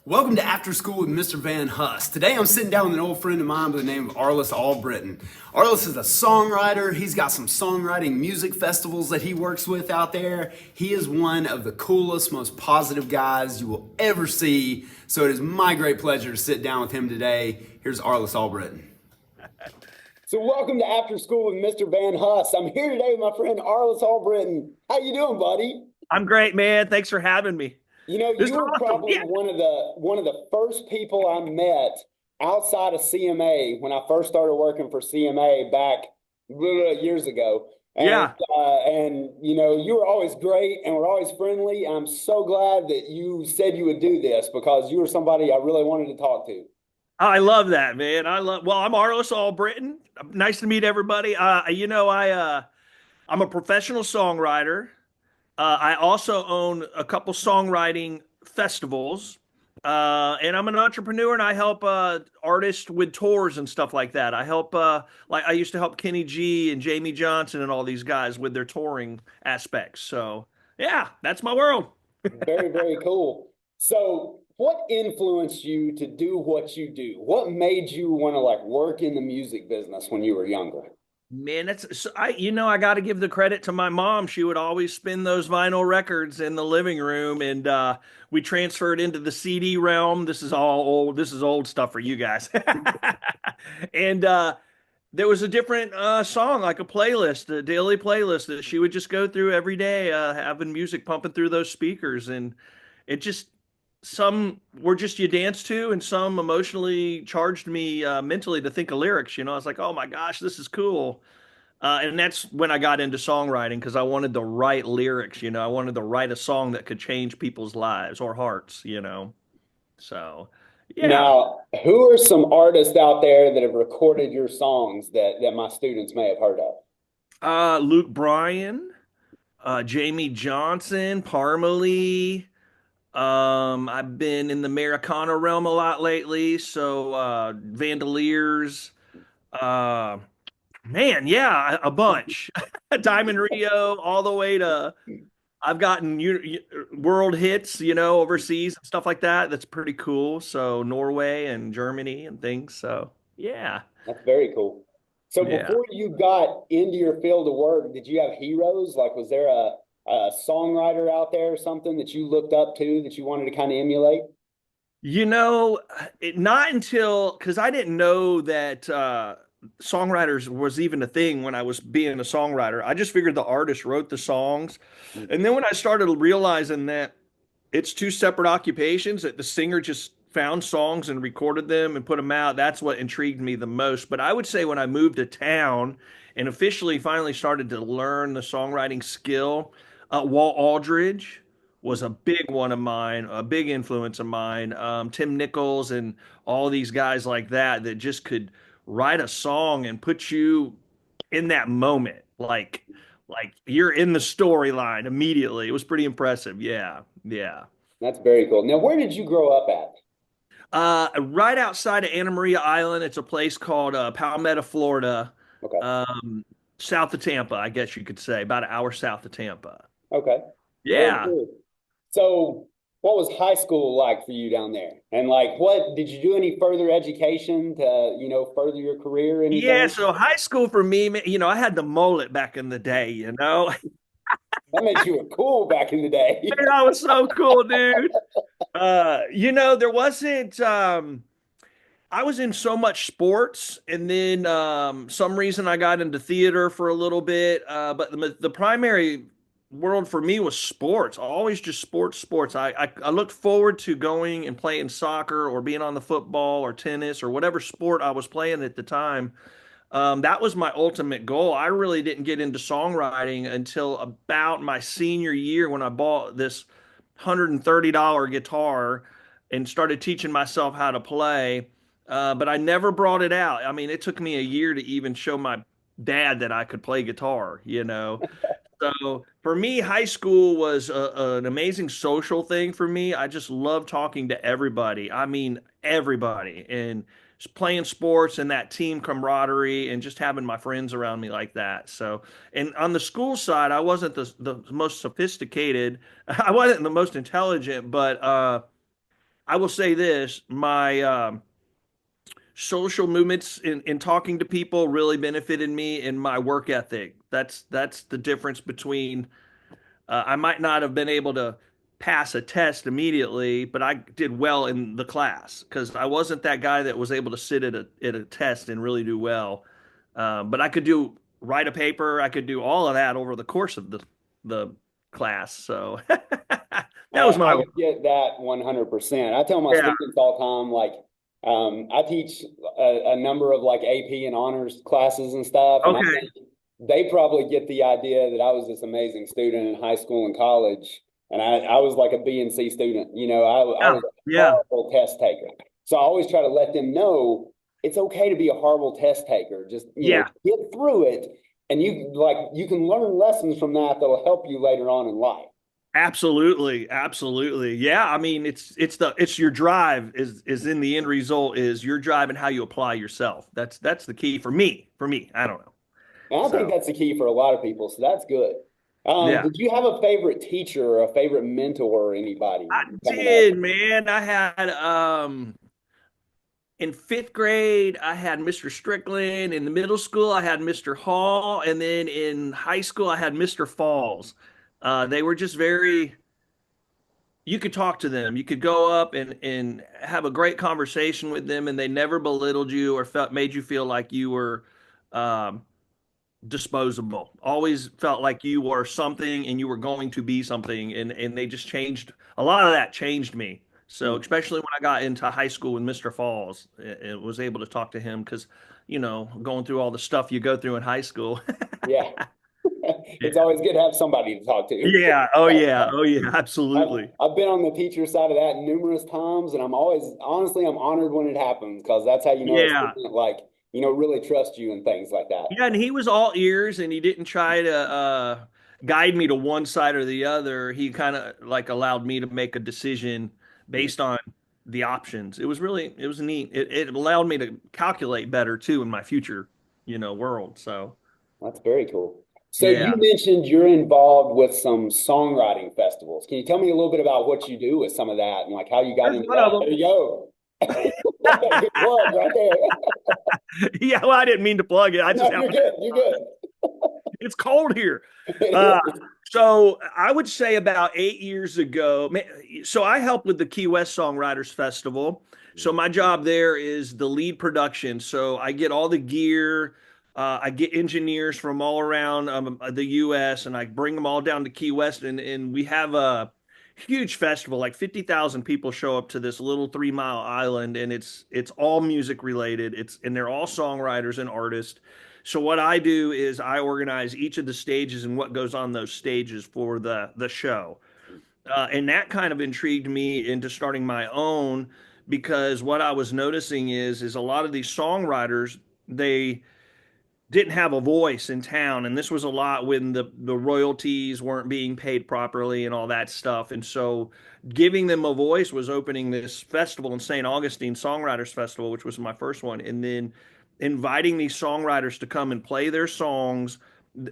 Welcome to After School with Mr. Van Huss. Today I'm sitting down with an old friend of mine by the name of Arlis Albritton. Arlis is a songwriter. He's got some songwriting music festivals that he works with out there. He is one of the coolest, most positive guys you will ever see. So it is my great pleasure to sit down with him today. Here's Arlis Albritton. So welcome to After School with Mr. Van Huss. I'm here today with my friend Arlis Albritton. How you doing, buddy? I'm great, man. Thanks for having me. You know, This you is were awesome. probably Yeah. one of the first people I met outside of CMA when I first started working for CMA back years ago. And Yeah. and you know, you were always great and we're always friendly. I'm so glad that you said you would do this because you were somebody I really wanted to talk to. I love that, man. I'm Arlis Albritton. Nice to meet everybody. I'm a professional songwriter. I also own a couple songwriting festivals. And I'm an entrepreneur and I help artists with tours and stuff like that. Like I used to help Kenny G and Jamie Johnson and all these guys with their touring aspects. So, yeah, that's my world. Very, very cool. So, what influenced you to do what you do? What made you want to like work in the music business when you were younger? Man, I got to give the credit to my mom. She would always spin those vinyl records in the living room, and we transferred into the CD realm. This is all old. This is old stuff for you guys. And there was a different song, like a playlist, a daily playlist that she would just go through every day, having music pumping through those speakers, and it just some were just you dance to, and some emotionally charged me mentally to think of lyrics. I was like, oh my gosh, this is cool. And that's when I got into songwriting because I wanted to write lyrics. I wanted to write a song that could change people's lives or hearts. So, yeah. Now, who are some artists out there that have recorded your songs that my students may have heard of? Luke Bryan, Jamie Johnson, Parmalee. I've been in the Americana realm a lot lately, so Vandaliers. Uh, Man, yeah, a bunch. Diamond Rio, all the way to I've gotten world hits, overseas and stuff like that. That's pretty cool. So Norway and Germany and things. So yeah, That's very cool. So yeah. before you got into your field of work, did you have heroes? Like, was there a songwriter out there or something that you looked up to that you wanted to kind of emulate? Not until because I didn't know that songwriters was even a thing when I was being a songwriter. I just figured the artist wrote the songs. And then when I started realizing that it's two separate occupations, that the singer just found songs and recorded them and put them out, that's what intrigued me the most. But I would say when I moved to town and officially finally started to learn the songwriting skill, Walt Aldridge was a big one of mine, a big influence of mine. Tim Nichols and all these guys like that that just could write a song and put you in that moment, like you're in the storyline immediately. It was pretty impressive. Yeah, yeah. That's very cool. Now, where did you grow up at? Right outside of Anna Maria Island, it's a place called Palmetto, Florida, Okay. um, south of Tampa, I guess you could say, about an hour south of Tampa. Okay. Very Yeah. cool. So, what was high school like for you down there? And like, what did you do any further education to, further your career or Yeah, anything? so high school for me, man, I had the mullet back in the day. That made you a cool back in the day. Man, I was so cool, dude. There wasn't I was in so much sports, and then some reason I got into theater for a little bit. But the primary world for me was sports. Always just sports, sports. I looked forward to going and playing soccer or being on the football or tennis or whatever sport I was playing at the time. That was my ultimate goal. I really didn't get into songwriting until about my senior year when I bought this $130 guitar and started teaching myself how to play. But I never brought it out. I mean, it took me a year to even show my dad that I could play guitar. So for me, high school was an amazing social thing for me. I just love talking to everybody. I mean, everybody. And just playing sports and that team camaraderie and just having my friends around me like that. So, and on the school side, I wasn't the most sophisticated. I wasn't the most intelligent, but I will say this, my social movements in talking to people really benefited me in my work ethic. That's the difference between I might not have been able to pass a test immediately, but I did well in the class because I wasn't that guy that was able to sit at a test and really do well. But I could do write a paper. I could do all of that over the course of the class. So that was I my get that 100%. I tell my yeah. students all the time, like, I teach a number of like AP and honors classes and stuff, and I Okay. think they probably get the idea that I was this amazing student in high school and college, and I was like a B and C student. I Yeah. was a Yeah. horrible test taker. So I always try to let them know it's okay to be a horrible test taker. Just, Yeah. get through it, and you can learn lessons from that that'll help you later on in life. Absolutely, absolutely. Yeah, I mean it's your drive is in the end result is your drive and how you apply yourself. That's the key for me. For me, I don't know. And I think So, that's the key for a lot of people. So that's good. yeah. Did you have a favorite teacher or a favorite mentor or anybody I coming up? did, man. I had in fifth grade, I had Mr. Strickland. In the middle school, I had Mr. Hall, and then in high school, I had Mr. Falls. They were just very you could talk to them. You could go up and have a great conversation with them, and they never belittled you or felt made you feel like you were um, disposable. Always felt like you were something and you were going to be something, and they just changed. A lot of that changed me. So especially when I got into high school with Mr. Falls, it was able to talk to him because, going through all the stuff you go through in high school. Yeah. It's always good to have somebody to talk to. Yeah. Oh yeah. Oh yeah. I've, Absolutely. I've been on the teacher side of that numerous times, and I'm always, honestly, I'm honored when it happens because that's how you know a Yeah. student, like, really trust you and things like that. Yeah, and he was all ears, and he didn't try to guide me to one side or the other. He kind of like allowed me to make a decision based on the options. It was neat. It allowed me to calculate better too in my future, world. So That's very cool. So you yeah, mentioned you're involved with some songwriting festivals. Can you tell me a little bit about what you do with some of that and like how you got that's into one of that? There you go. Good plug right there. them. Yeah, well, I didn't mean to plug it. I No, just have you're good. You're good. it's cold here. Uh, so I would say about 8 years ago. So I help with the Key West Songwriters Festival. So my job there is the lead production. So I get all the gear. I get engineers from all around the U.S. and I bring them all down to Key West, and we have a huge festival. Like 50,000 people show up to this little 3 Mile island, and it's all music related. And they're all songwriters and artists. So what I do is I organize each of the stages and what goes on those stages for the show. And that kind of intrigued me into starting my own because what I was noticing is a lot of these songwriters they didn't have a voice in town, and this was a lot when the royalties weren't being paid properly and all that stuff. And so giving them a voice was opening this festival in St. Augustine, Songwriters Festival, which was my first one, and then inviting these songwriters to come and play their songs,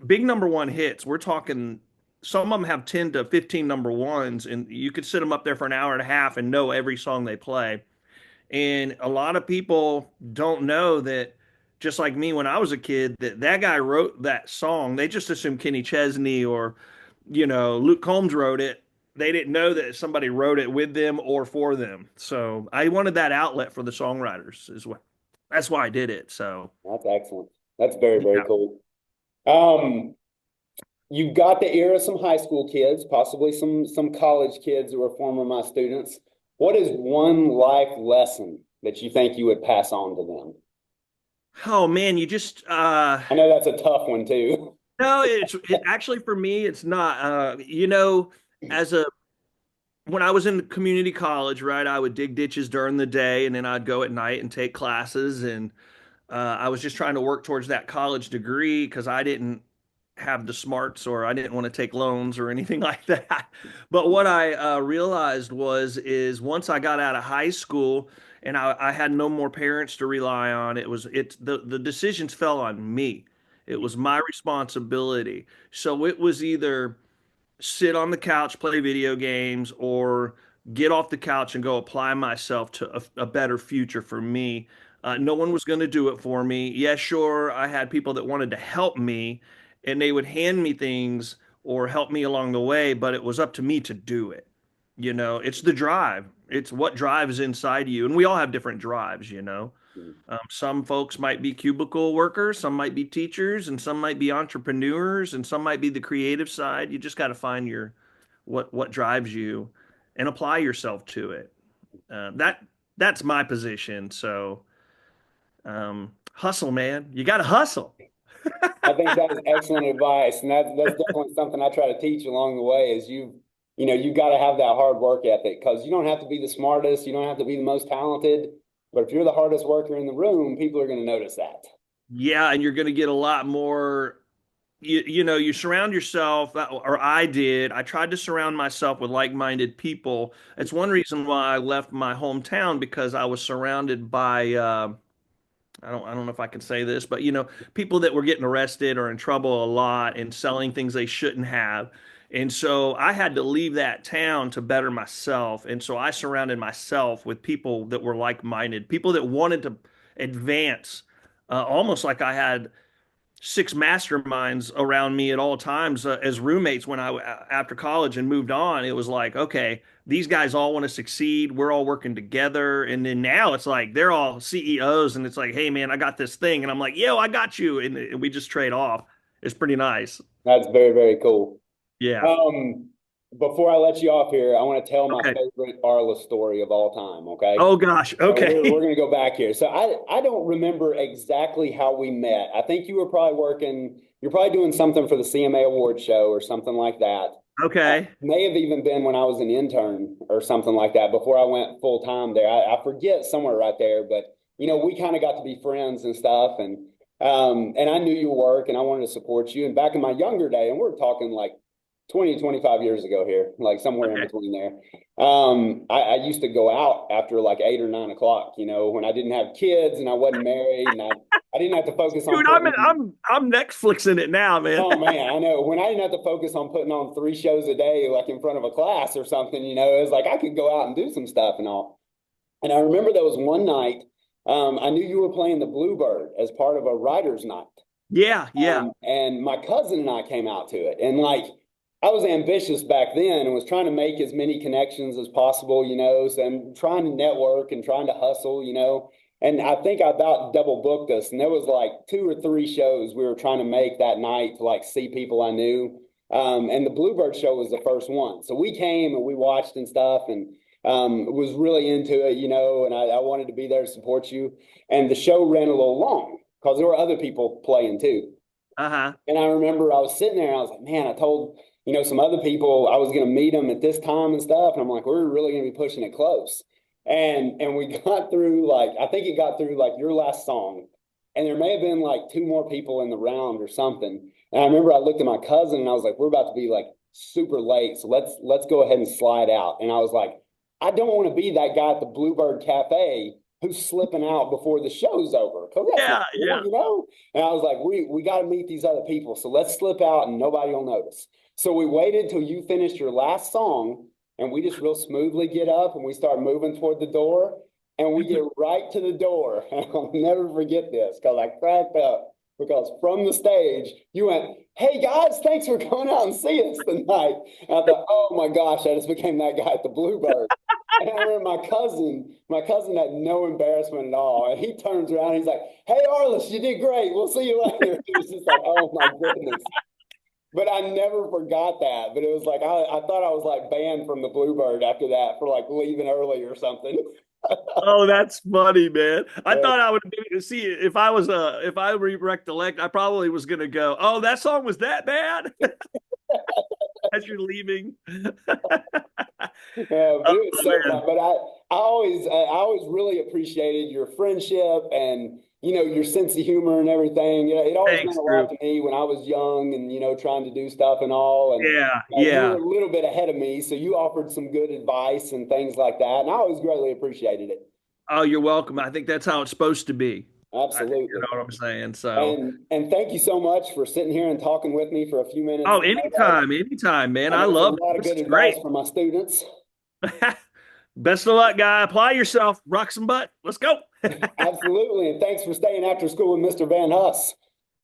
big number one hits. We're talking some of them have 10 to 15 number ones, and you could sit them up there for an hour and a half and know every song they play. And a lot of people don't know that, just like me when I was a kid, that guy wrote that song. They just assumed Kenny Chesney or, Luke Combs wrote it. They didn't know that somebody wrote it with them or for them. So I wanted that outlet for the songwriters as well. That's why I did it. So That's excellent. That's very, very yeah. cool. You've got the ear of some high school kids, possibly some college kids who are former my students. What is one life lesson that you think you would pass on to them? Oh man, you just I know that's a tough one too. no, actually for me, it's not. As a when I was in community college, right, I would dig ditches during the day and then I'd go at night and take classes. And I was just trying to work towards that college degree because I didn't have the smarts or I didn't want to take loans or anything like that. But what I realized is once I got out of high school and I had no more parents to rely on, the decisions fell on me. It was my responsibility. So it was either sit on the couch, play video games, or get off the couch and go apply myself to a better future for me. No one was going to do it for me. Yeah, sure, I had people that wanted to help me, and they would hand me things or help me along the way, but it was up to me to do it. You know, it's the drive. It's what drives inside you, and we all have different drives. You know, some folks might be cubicle workers, some might be teachers, and some might be entrepreneurs, and some might be the creative side. You just got to find your what drives you and apply yourself to it. That's my position. So hustle, man. You got to hustle. I think that is excellent advice, and that's definitely something I try to teach along the way. Is you got to have that hard work ethic, because you don't have to be the smartest, you don't have to be the most talented, but if you're the hardest worker in the room, people are going to notice that. Yeah, and you're going to get a lot more. You know, you surround yourself, or I did. I tried to surround myself with like-minded people. It's one reason why I left my hometown, because I was surrounded by I don't know if I can say this, but you know, people that were getting arrested or in trouble a lot and selling things they shouldn't have. And so I had to leave that town to better myself. And so I surrounded myself with people that were like-minded, people that wanted to advance, almost like I had six masterminds around me at all times as roommates when I after college and moved on. It was like, okay, these guys all want to succeed. We're all working together. And then now it's like they're all CEOs, and it's like, hey man, I got this thing, and I'm like, yo, I got you, and we just trade off. It's pretty nice. That's very, very cool. Yeah. Before I let you off here, I want to tell my Okay. favorite Arlis story of all time. Okay. Oh gosh. So Okay. we're going to go back here. So I don't remember exactly how we met. I think you were probably working, you're probably doing something for the CMA award show or something like that. Okay. May have even been when I was an intern or something like that before I went full time there. I forget, somewhere right there, but we kind of got to be friends and stuff. And I knew your work and I wanted to support you. And back in my younger day, and we're talking like 20, 25 years ago here, like somewhere in Okay. between there. I used to go out after like 8 or 9 o'clock, when I didn't have kids and I wasn't married, and I didn't have to focus on Dude, I'm Netflixing it now, man. oh man, I know. When I didn't have to focus on putting on 3 shows a day, like in front of a class or something, it was like I could go out and do some stuff and all. And I remember there was one night, I knew you were playing the Bluebird as part of a writer's night. Yeah, yeah. And my cousin and I came out to it. And like, I was ambitious back then and was trying to make as many connections as possible, so I'm trying to network and trying to hustle, and I think I about double booked us. And there was like 2 or 3 shows we were trying to make that night to like see people I knew. And the Bluebird show was the first one. So we came and we watched and stuff, and was really into it, and I wanted to be there to support you. And the show ran a little long because there were other people playing too. Uh-huh. And I remember I was sitting there and I was like, man, I told, some other people I was going to meet them at this time and stuff. And I'm like, we're really going to be pushing it close. And we got through, like, I think it got through like your last song. And there may have been like 2 more people in the round or something. And I remember I looked at my cousin and I was like, we're about to be like super late. So let's go ahead and slide out. And I was like, I don't want to be that guy at the Bluebird Cafe who's slipping out before the show's over. Yeah, yeah. And I was like, we got to meet these other people. So let's slip out and nobody will notice. So we waited till you finished your last song, and we just real smoothly get up and we start moving toward the door, and we get right to the door. And I'll never forget this because I cracked up, because from the stage you went, hey guys, thanks for coming out and seeing us tonight. And I thought, oh my gosh, I just became that guy at the Bluebird. And I remember my cousin had no embarrassment at all. And he turns around and he's like, hey Arlis, you did great. We'll see you later. It was just like, oh my goodness. But I never forgot that. But it was like, I thought I was like banned from the Bluebird after that for like leaving early or something. Oh, that's funny, man. I thought I would see if I recollect, I probably was gonna go, oh, that song was that bad as you're leaving. Yeah, but it was so fun. But I always really appreciated your friendship and your sense of humor and everything. It always Thanks, meant a lot to me when I was young and trying to do stuff and all. And Yeah, you yeah. were a little bit ahead of me, so you offered some good advice and things like that, and I always greatly appreciated it. Oh, you're welcome. I think that's how it's supposed to be. Absolutely. You know what I'm saying? So, And thank you so much for sitting here and talking with me for a few minutes. oh, anytime, man. I I know love a lot it. of This good is advice great. for my students. Best of luck, guy. Apply yourself. Rock some butt. Let's go. Absolutely. And thanks for staying after school with Mr. Van Huss.